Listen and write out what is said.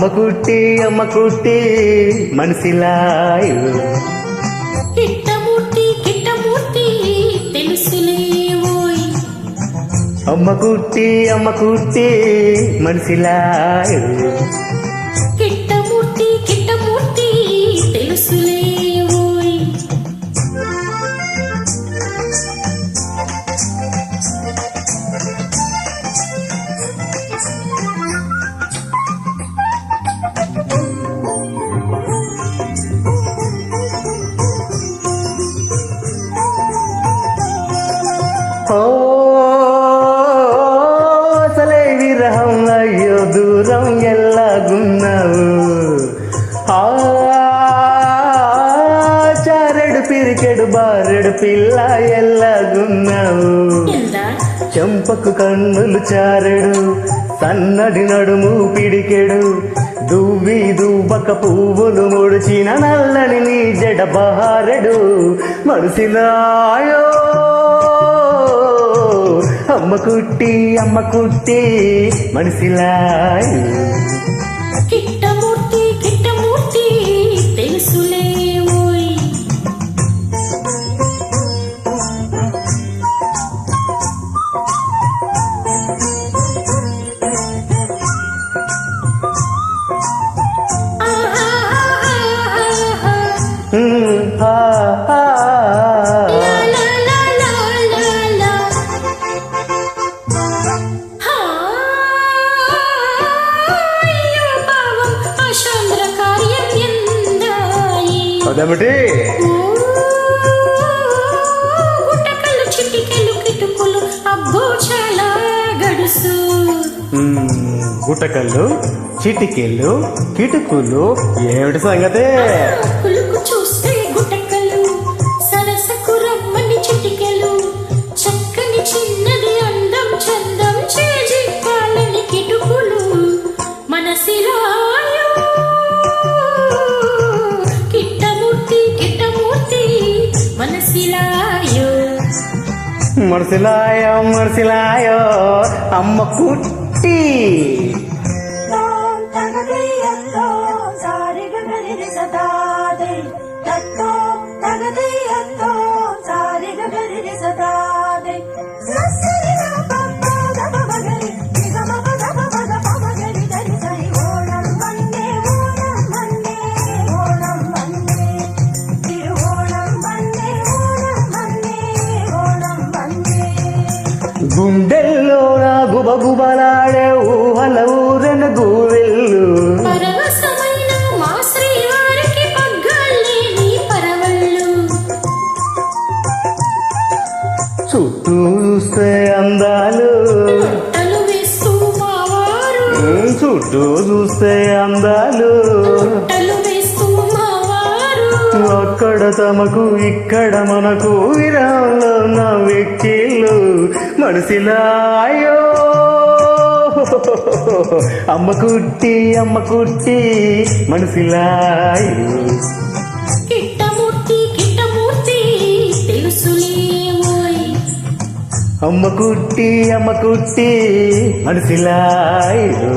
అమ్మ కుట్టి మనసిలాయు కిట్టమూర్తి తెలుసులేవోయ్ అమ్మ కుట్టి మనసిలాయు కిట్టమూర్తి తెలుసులేవోయ్ అసలే విరహం అయ్యో దూరం ఎల్లాగున్నావు చారెడు పిరికెడు బారెడు పిల్ల ఎల్లాగున్నావు చెంపకు కన్నులు చారెడు సన్నడి నడుము పిడికెడు దువ్వి దువ్వక పువ్వులు ముడిచిన నల్లని నీ జడ బహారెడు మనసిలాయో అమ్మ కుట్టి మనసిలాయు కిట్టమూర్తి తెలుసులేవోయ్ అదేమిటి గుట్టకలు చిటికెలు కిటుకులు అబ్బో చాలా గడుసు గుట్టకళ్ళు చిటికెళ్ళు కిటుకులు ఏమిటి సంగతే కులుకు చూస్తే గుట్టకలు సరసకు రమ్మని చిటికెలు చక్కని చిన్నది అందం చందం చేజి కాలని కిటుకులు మనసిలో మనసిలాయో అమ్మ కుట్టి గుండెల్లో నా గుబగుబలాడే ఊహల ఊరన గూవెళ్ళు మా శ్రీవారికి పగ్గాలేని పరవళ్ళు చుట్టూ చూస్తే అందాలు వేస్తూ మావారు చుట్టూ చూస్తే అందాలు వేస్తూ మావారు అక్కడ తమకు ఇక్కడ మనకు విరాంలో నా వ్యక్తిలు మనసిలాయో అమ్మ కుట్టి మనసిలాయో కిట్టమూర్తి తెలుసులేవోయ్ అమ్మ కుట్టి మనసిలాయో